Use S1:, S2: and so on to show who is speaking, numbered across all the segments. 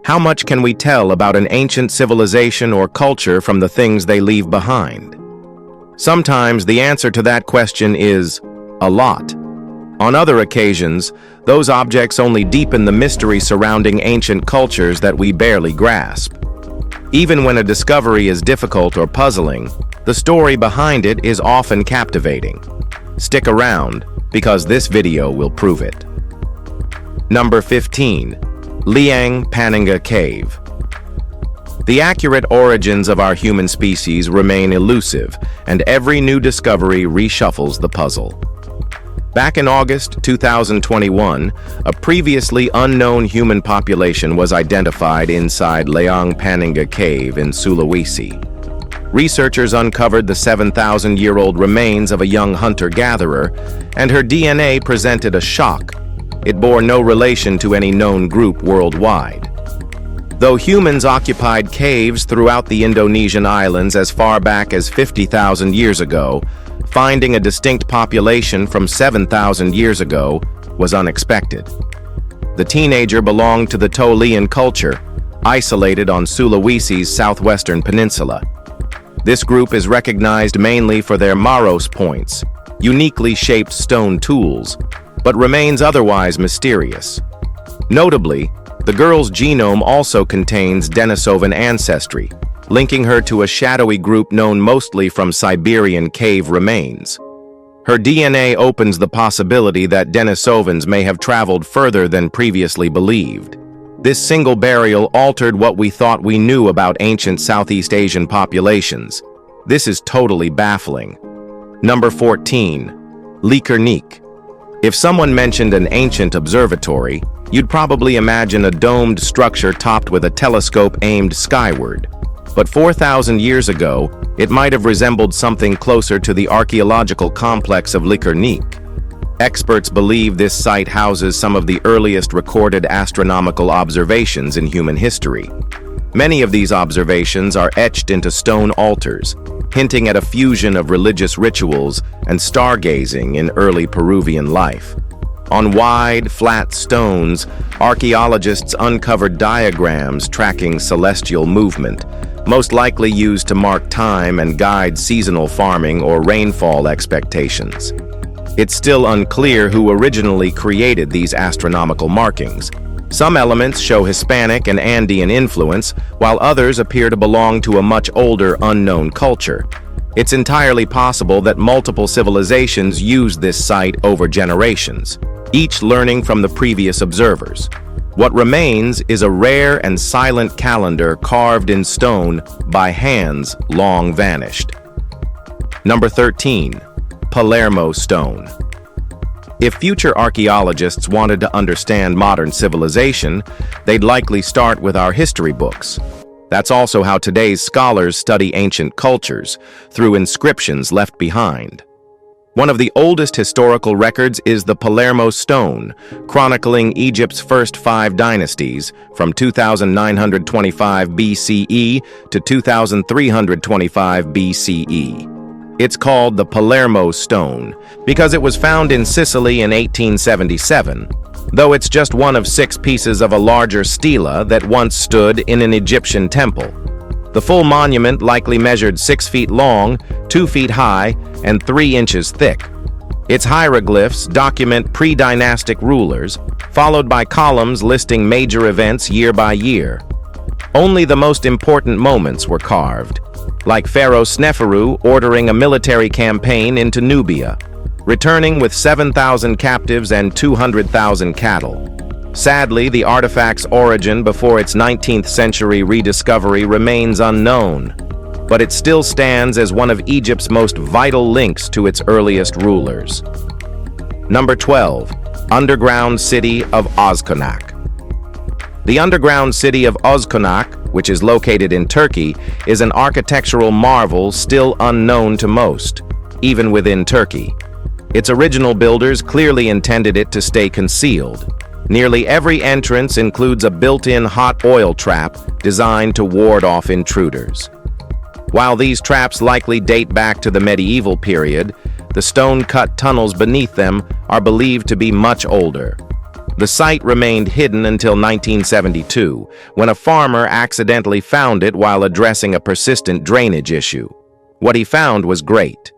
S1: How much can we tell about an ancient civilization or culture from the things they leave behind? Sometimes the answer to that question is a lot. On other occasions, those objects only deepen the mystery surrounding ancient cultures that we barely grasp. Even when a discovery is difficult or puzzling, the story behind it is often captivating. Stick around, because this video will prove it. Number 15. Leang Paninga Cave. The accurate origins of our human species remain elusive, and every new discovery reshuffles the puzzle. Back in August 2021, a previously unknown human population was identified inside Leang Paninga Cave in Sulawesi. Researchers uncovered the 7,000-year-old remains of a young hunter-gatherer, and her DNA presented a shock. It bore no relation to any known group worldwide. Though humans occupied caves throughout the Indonesian islands as far back as 50,000 years ago, finding a distinct population from 7,000 years ago was unexpected. The teenager belonged to the Tolean culture, isolated on Sulawesi's southwestern peninsula. This group is recognized mainly for their Maros points, uniquely shaped stone tools, but remains otherwise mysterious. Notably, the girl's genome also contains Denisovan ancestry, linking her to a shadowy group known mostly from Siberian cave remains. Her DNA opens the possibility that Denisovans may have traveled further than previously believed. This single burial altered what we thought we knew about ancient Southeast Asian populations. This is totally baffling. Number 14. Licurnique. If someone mentioned an ancient observatory, you'd probably imagine a domed structure topped with a telescope aimed skyward. But 4,000 years ago, it might have resembled something closer to the archaeological complex of Licurnique. Experts believe this site houses some of the earliest recorded astronomical observations in human history. Many of these observations are etched into stone altars, hinting at a fusion of religious rituals and stargazing in early Peruvian life. On wide, flat stones, archaeologists uncovered diagrams tracking celestial movement, most likely used to mark time and guide seasonal farming or rainfall expectations. It's still unclear who originally created these astronomical markings. Some elements show Hispanic and Andean influence, while others appear to belong to a much older, unknown culture. It's entirely possible that multiple civilizations used this site over generations, each learning from the previous observers. What remains is a rare and silent calendar carved in stone by hands long vanished. Number 13. Palermo Stone. If future archaeologists wanted to understand modern civilization, they'd likely start with our history books. That's also how today's scholars study ancient cultures, through inscriptions left behind. One of the oldest historical records is the Palermo Stone, chronicling Egypt's first 5 dynasties, from 2925 BCE to 2325 BCE. It's called the Palermo Stone because it was found in Sicily in 1877, though it's just one of 6 pieces of a larger stela that once stood in an Egyptian temple. The full monument likely measured 6 feet long, 2 feet high, and 3 inches thick. Its hieroglyphs document pre-dynastic rulers, followed by columns listing major events year by year. Only the most important moments were carved, like Pharaoh Sneferu ordering a military campaign into Nubia, returning with 7,000 captives and 200,000 cattle. Sadly, the artifact's origin before its 19th century rediscovery remains unknown, but it still stands as one of Egypt's most vital links to its earliest rulers. Number 12. Underground City of Ozkonak. The underground city of Ozkonak, which is located in Turkey, is an architectural marvel still unknown to most, even within Turkey. Its original builders clearly intended it to stay concealed. Nearly every entrance includes a built-in hot oil trap designed to ward off intruders. While these traps likely date back to the medieval period, the stone-cut tunnels beneath them are believed to be much older. The site remained hidden until 1972, when a farmer accidentally found it while addressing a persistent drainage issue. What he found was great.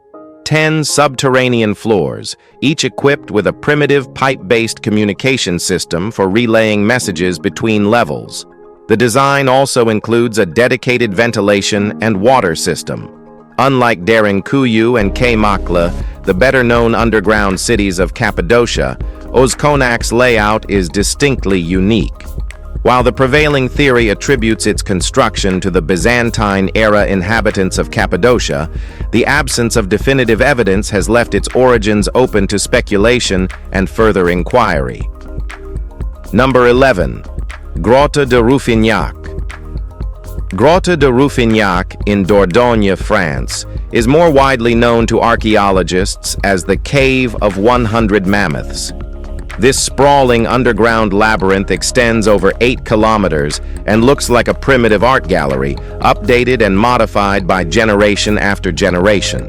S1: 10 subterranean floors, each equipped with a primitive pipe-based communication system for relaying messages between levels. The design also includes a dedicated ventilation and water system. Unlike Derinkuyu and Kaymakla, the better-known underground cities of Cappadocia, Ozkonak's layout is distinctly unique. While the prevailing theory attributes its construction to the Byzantine-era inhabitants of Cappadocia, the absence of definitive evidence has left its origins open to speculation and further inquiry. Number 11. Grotte de Rouffignac. Grotte de Rouffignac in Dordogne, France, is more widely known to archaeologists as the Cave of 100 Mammoths. This sprawling underground labyrinth extends over 8 kilometers and looks like a primitive art gallery, updated and modified by generation after generation.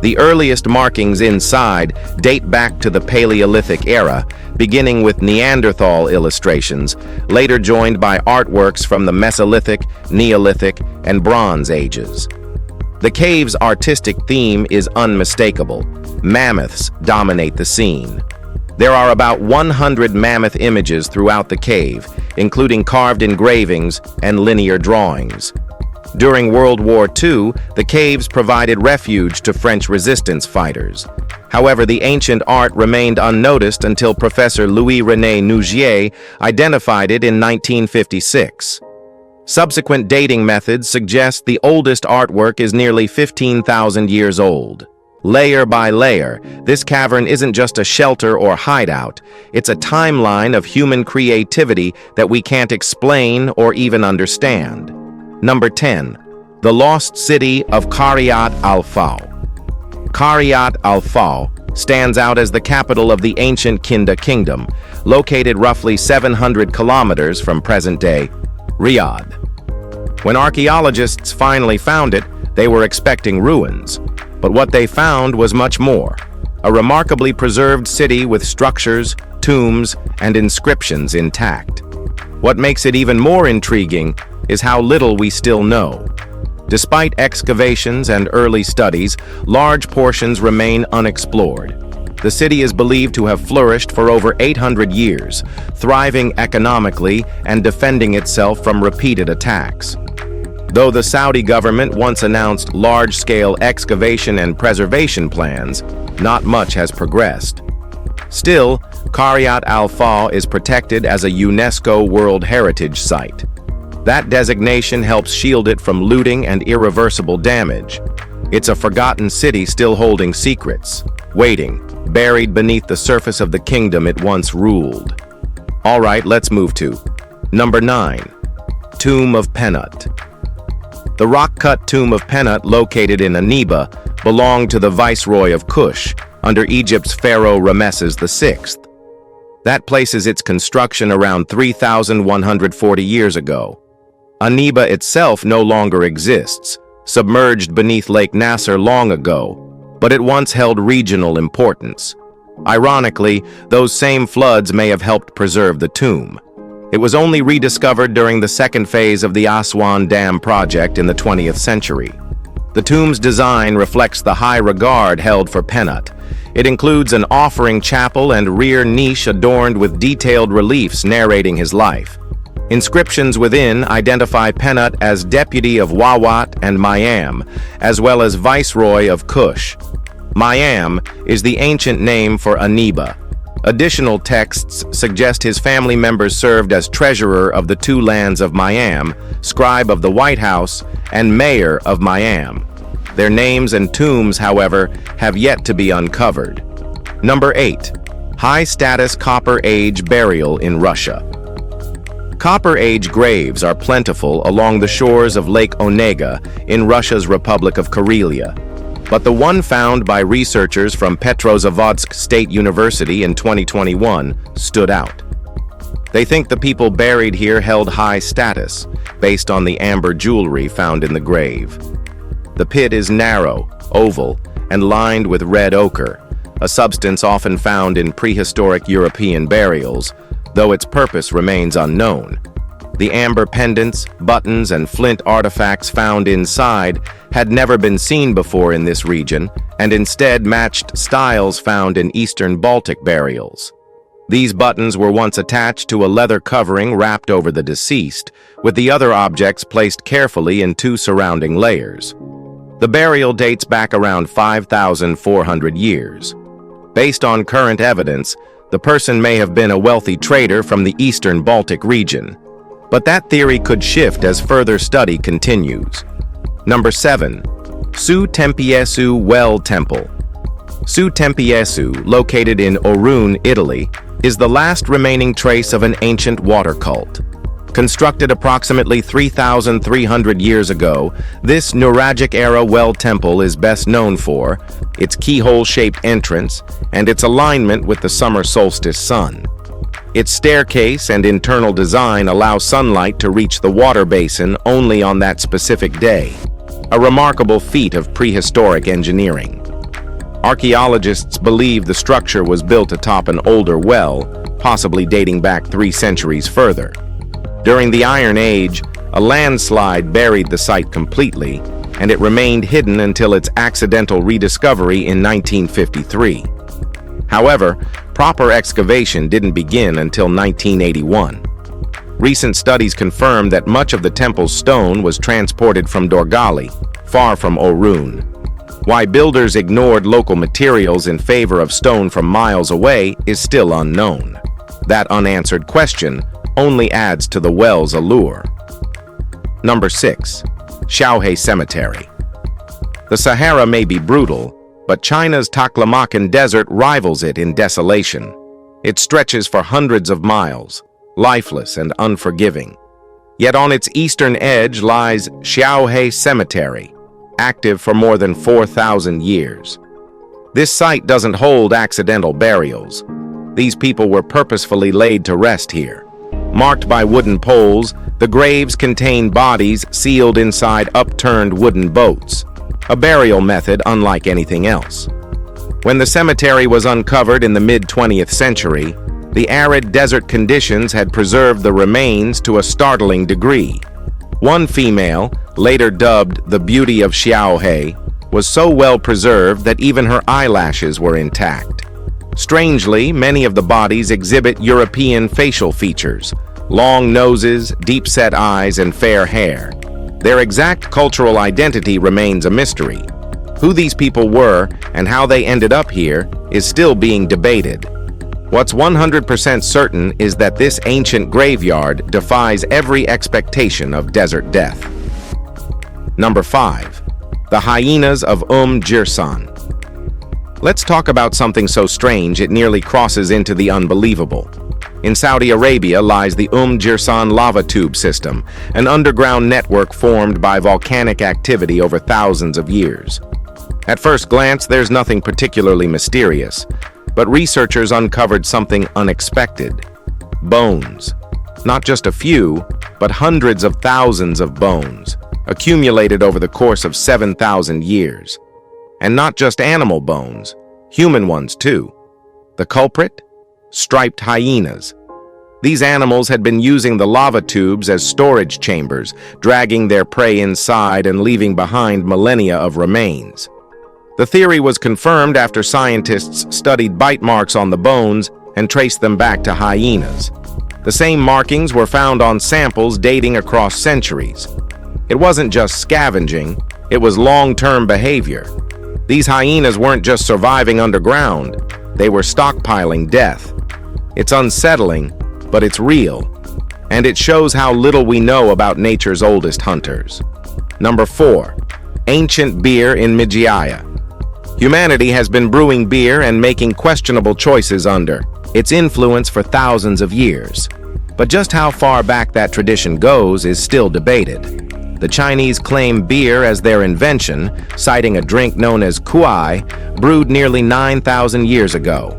S1: The earliest markings inside date back to the Paleolithic era, beginning with Neanderthal illustrations, later joined by artworks from the Mesolithic, Neolithic, and Bronze Ages. The cave's artistic theme is unmistakable. Mammoths dominate the scene. There are about 100 mammoth images throughout the cave, including carved engravings and linear drawings. During World War II, the caves provided refuge to French resistance fighters. However, the ancient art remained unnoticed until Professor Louis-René Nougier identified it in 1956. Subsequent dating methods suggest the oldest artwork is nearly 15,000 years old. Layer by layer, this cavern isn't just a shelter or hideout, it's a timeline of human creativity that we can't explain or even understand. Number 10. The Lost City of Qaryat al-Faw. Qaryat al-Faw stands out as the capital of the ancient Kinda Kingdom, located roughly 700 kilometers from present-day Riyadh. When archaeologists finally found it, they were expecting ruins. But what they found was much more. A remarkably preserved city with structures, tombs, and inscriptions intact. What makes it even more intriguing is how little we still know. Despite excavations and early studies, large portions remain unexplored. The city is believed to have flourished for over 800 years, thriving economically and defending itself from repeated attacks. Though the Saudi government once announced large-scale excavation and preservation plans, not much has progressed. Still, Qaryat al-Faw is protected as a UNESCO World Heritage Site. That designation helps shield it from looting and irreversible damage. It's a forgotten city still holding secrets, waiting, buried beneath the surface of the kingdom it once ruled. All right, let's move to number 9. Tomb of Pennut. The rock-cut tomb of Pennut, located in Aniba, belonged to the viceroy of Kush, under Egypt's pharaoh Ramesses VI. That places its construction around 3,140 years ago. Aniba itself no longer exists, submerged beneath Lake Nasser long ago, but it once held regional importance. Ironically, those same floods may have helped preserve the tomb. It was only rediscovered during the second phase of the Aswan Dam project in the 20th century. The tomb's design reflects the high regard held for Pennut. It includes an offering chapel and rear niche adorned with detailed reliefs narrating his life. Inscriptions within identify Pennut as deputy of Wawat and Mayam, as well as viceroy of Kush. Mayam is the ancient name for Aniba. Additional texts suggest his family members served as treasurer of the two lands of Mayam, scribe of the White House, and mayor of Mayam. Their names and tombs, however, have yet to be uncovered. Number 8. High-status Copper Age burial in Russia. Copper Age graves are plentiful along the shores of Lake Onega in Russia's Republic of Karelia. But the one found by researchers from Petrozavodsk State University in 2021 stood out. They think the people buried here held high status, based on the amber jewelry found in the grave. The pit is narrow, oval, and lined with red ochre, a substance often found in prehistoric European burials, though its purpose remains unknown. The amber pendants, buttons, and flint artifacts found inside had never been seen before in this region, and instead matched styles found in Eastern Baltic burials. These buttons were once attached to a leather covering wrapped over the deceased, with the other objects placed carefully in two surrounding layers. The burial dates back around 5,400 years. Based on current evidence, the person may have been a wealthy trader from the Eastern Baltic region, but that theory could shift as further study continues. Number 7. Su Tempiesu Well Temple. Su Tempiesu, located in Orun, Italy, is the last remaining trace of an ancient water cult. Constructed approximately 3,300 years ago, this Nuragic-era well temple is best known for its keyhole-shaped entrance and its alignment with the summer solstice sun. Its staircase and internal design allow sunlight to reach the water basin only on that specific day, a remarkable feat of prehistoric engineering. Archaeologists believe the structure was built atop an older well, possibly dating back 3 centuries further. During the Iron Age, a landslide buried the site completely, and it remained hidden until its accidental rediscovery in 1953. However, proper excavation didn't begin until 1981. Recent studies confirm that much of the temple's stone was transported from Dorgali, far from Orun. Why builders ignored local materials in favor of stone from miles away is still unknown. That unanswered question only adds to the well's allure. Number 6. Xiaohe Cemetery. The Sahara may be brutal, but China's Taklamakan Desert rivals it in desolation. It stretches for hundreds of miles, lifeless and unforgiving. Yet on its eastern edge lies Xiaohe Cemetery, active for more than 4,000 years. This site doesn't hold accidental burials. These people were purposefully laid to rest here. Marked by wooden poles, the graves contain bodies sealed inside upturned wooden boats, a burial method unlike anything else. When the cemetery was uncovered in the mid-20th century, the arid desert conditions had preserved the remains to a startling degree. One female, later dubbed the Beauty of Xiaohe, was so well preserved that even her eyelashes were intact. Strangely, many of the bodies exhibit European facial features, long noses, deep-set eyes, and fair hair. Their exact cultural identity remains a mystery. Who these people were and how they ended up here is still being debated. What's 100% certain is that this ancient graveyard defies every expectation of desert death. Number 5. The Hyenas of Umm Jirsan. Let's talk about something so strange it nearly crosses into the unbelievable. In Saudi Arabia lies the Jirsan lava tube system, an underground network formed by volcanic activity over thousands of years. At first glance, there's nothing particularly mysterious, but researchers uncovered something unexpected. Bones. Not just a few, but hundreds of thousands of bones, accumulated over the course of 7,000 years. And not just animal bones, human ones too. The culprit? Striped hyenas. These animals had been using the lava tubes as storage chambers, dragging their prey inside and leaving behind millennia of remains. The theory was confirmed after scientists studied bite marks on the bones and traced them back to hyenas. The same markings were found on samples dating across centuries. It wasn't just scavenging, it was long-term behavior. These hyenas weren't just surviving underground, they were stockpiling death. It's unsettling, but it's real, and it shows how little we know about nature's oldest hunters. Number 4. Ancient beer in Mijiaya. Humanity has been brewing beer and making questionable choices under its influence for thousands of years. But just how far back that tradition goes is still debated. The Chinese claim beer as their invention, citing a drink known as kuai, brewed nearly 9,000 years ago.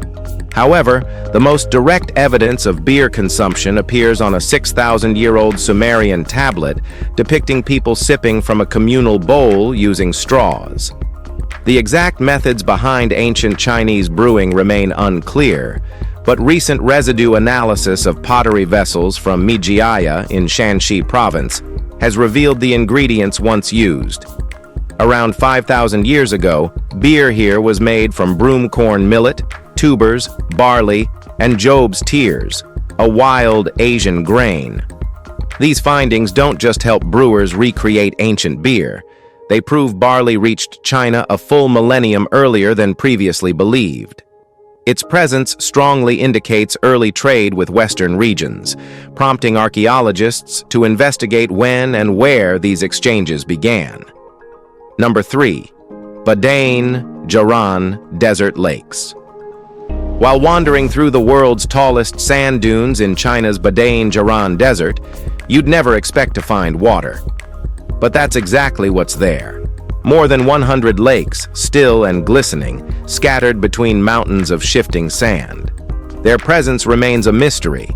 S1: However, the most direct evidence of beer consumption appears on a 6,000-year-old Sumerian tablet depicting people sipping from a communal bowl using straws. The exact methods behind ancient Chinese brewing remain unclear, but recent residue analysis of pottery vessels from Mijiaya in Shanxi province has revealed the ingredients once used. Around 5,000 years ago, beer here was made from broomcorn millet, tubers, barley, and Job's tears, a wild Asian grain. These findings don't just help brewers recreate ancient beer. They prove barley reached China a full millennium earlier than previously believed. Its presence strongly indicates early trade with Western regions, prompting archaeologists to investigate when and where these exchanges began. Number 3. Badain Jaran Desert Lakes. While wandering through the world's tallest sand dunes in China's Badain Jaran Desert, you'd never expect to find water. But that's exactly what's there. More than 100 lakes, still and glistening, scattered between mountains of shifting sand. Their presence remains a mystery.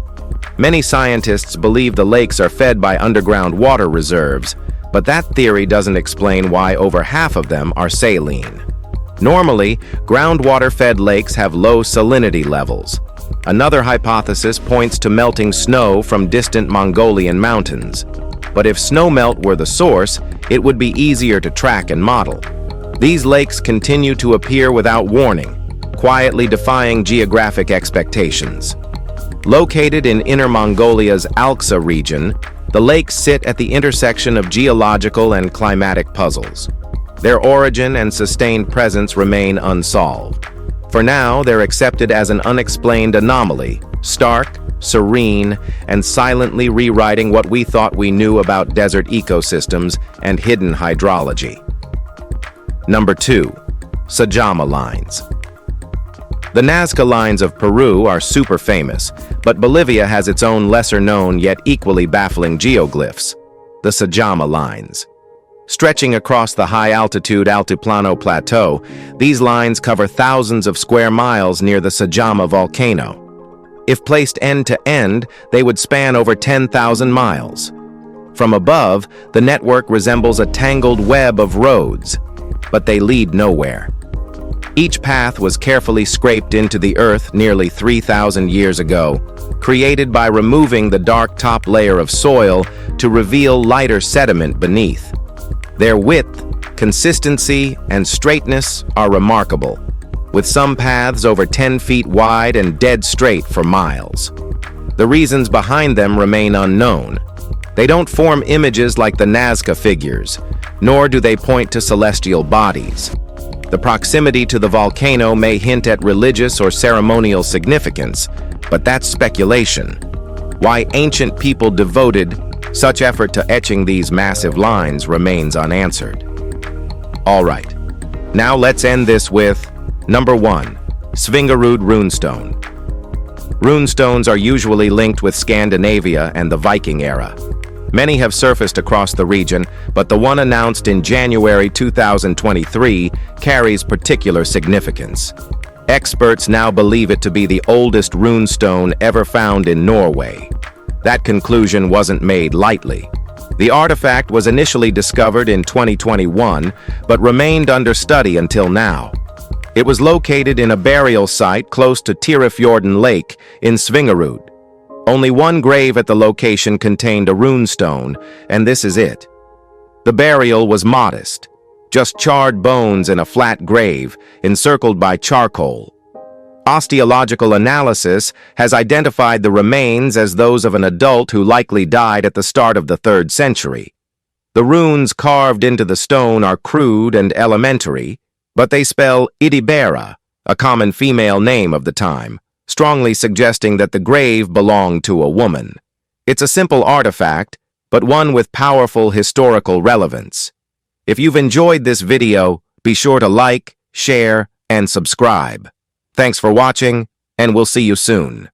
S1: Many scientists believe the lakes are fed by underground water reserves, but that theory doesn't explain why over half of them are saline. Normally, groundwater-fed lakes have low salinity levels. Another hypothesis points to melting snow from distant Mongolian mountains. But if snowmelt were the source, it would be easier to track and model. These lakes continue to appear without warning, quietly defying geographic expectations. Located in Inner Mongolia's Alksa region, the lakes sit at the intersection of geological and climatic puzzles. Their origin and sustained presence remain unsolved. For now, they're accepted as an unexplained anomaly, stark, serene, and silently rewriting what we thought we knew about desert ecosystems and hidden hydrology. Number 2. Sajama Lines. The Nazca Lines of Peru are super famous, but Bolivia has its own lesser-known yet equally baffling geoglyphs, the Sajama Lines. Stretching across the high-altitude Altiplano Plateau, these lines cover thousands of square miles near the Sajama volcano. If placed end to end, they would span over 10,000 miles. From above, the network resembles a tangled web of roads, but they lead nowhere. Each path was carefully scraped into the earth nearly 3,000 years ago, created by removing the dark top layer of soil to reveal lighter sediment beneath. Their width, consistency, and straightness are remarkable, with some paths over 10 feet wide and dead straight for miles. The reasons behind them remain unknown. They don't form images like the Nazca figures, nor do they point to celestial bodies. The proximity to the volcano may hint at religious or ceremonial significance, but that's speculation. Why ancient people devoted such effort to etching these massive lines remains unanswered. All right, now let's end this with Number 1. Svingerud Runestone. Runestones are usually linked with Scandinavia and the Viking era. Many have surfaced across the region, but the one announced in January 2023 carries particular significance. Experts now believe it to be the oldest runestone ever found in Norway. That conclusion wasn't made lightly. The artifact was initially discovered in 2021, but remained under study until now. It was located in a burial site close to Tyrifjorden Lake in Svingerud. Only one grave at the location contained a runestone, and this is it. The burial was modest, just charred bones in a flat grave, encircled by charcoal. Osteological analysis has identified the remains as those of an adult who likely died at the start of the 3rd century. The runes carved into the stone are crude and elementary, but they spell Idibera, a common female name of the time, strongly suggesting that the grave belonged to a woman. It's a simple artifact, but one with powerful historical relevance. If you've enjoyed this video, be sure to like, share, and subscribe. Thanks for watching, and we'll see you soon.